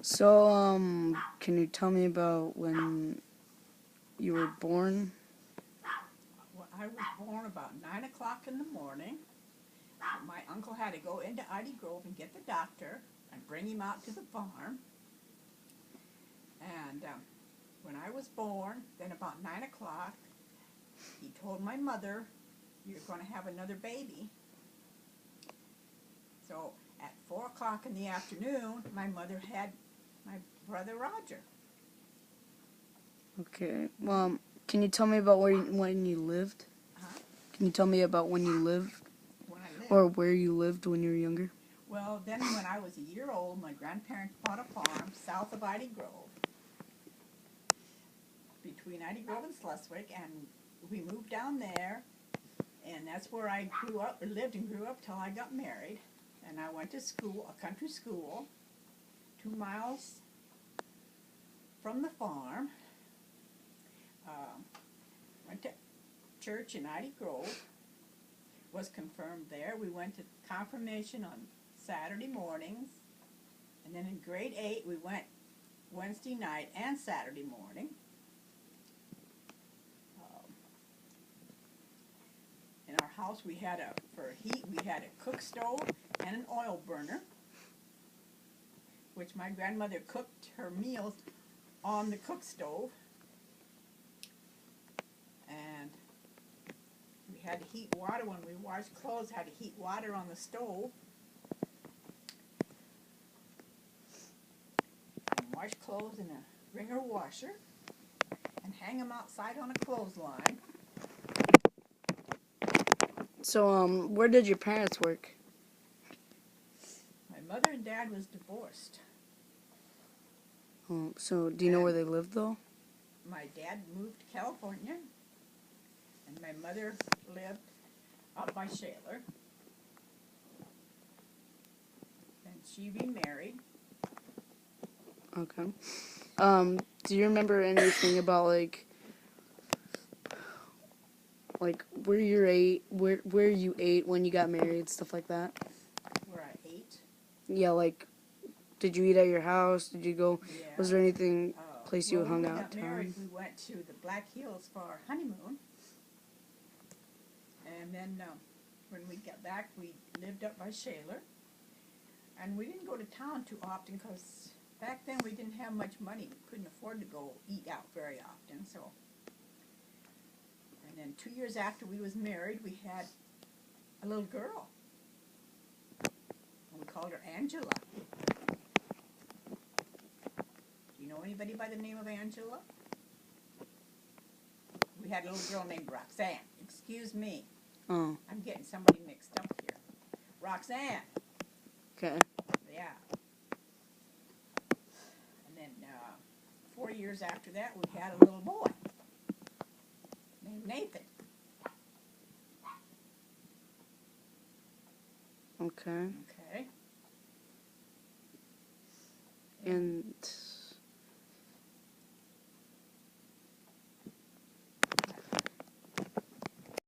So, can you tell me about when you were born? Well, I was born about 9 o'clock in the morning. My uncle had to go into Ivy Grove and get the doctor and bring him out to the farm. And when I was born, then about 9 o'clock, he told my mother, "You're going to have another baby." So at 4 o'clock in the afternoon, my mother had my brother Roger. Okay. Can you tell me about when you lived? Huh? Can you tell me about when you lived When I lived. or where you lived when you were younger? Well, then when I was a year old, my grandparents bought a farm south of Ivy Grove, between Ivy Grove and Sleswick, and we moved down there, and that's where I grew up, or lived and grew up till I got married. And I went to school, a country school, 2 miles from the farm. Went to church in Ivy Grove, was confirmed there. We went to confirmation on Saturday mornings, and then in grade 8 we went Wednesday night and Saturday morning. In our house we had for heat we had a cook stove and an oil burner, which my grandmother cooked her meals on the cook stove. And we had to heat water when we washed clothes, had to heat water on the stove. And wash clothes in a wringer washer and hang them outside on a clothesline. So, where did your parents work? My mother and dad was divorced. So do you know where they lived though? My dad moved to California, and my mother lived up by Shaler. And she remarried. Okay. Do you remember anything about where you ate when you got married, stuff like that? Where I ate. Yeah, did you eat at your house? Did you go? Yeah. Was there anything place you hung When we out? got married, we went to the Black Hills for our honeymoon. And then when we got back, we lived up by Shaler. And we didn't go to town too often because back then we didn't have much money. We couldn't afford to go eat out very often. So, and then 2 years after we was married, we had a little girl. And we called her Angela. Do you know anybody by the name of Angela? We had a little girl named Roxanne. Excuse me. Oh. I'm getting somebody mixed up here. Roxanne. Okay. Yeah. And then 4 years after that, we had a little boy named Nathan. Okay.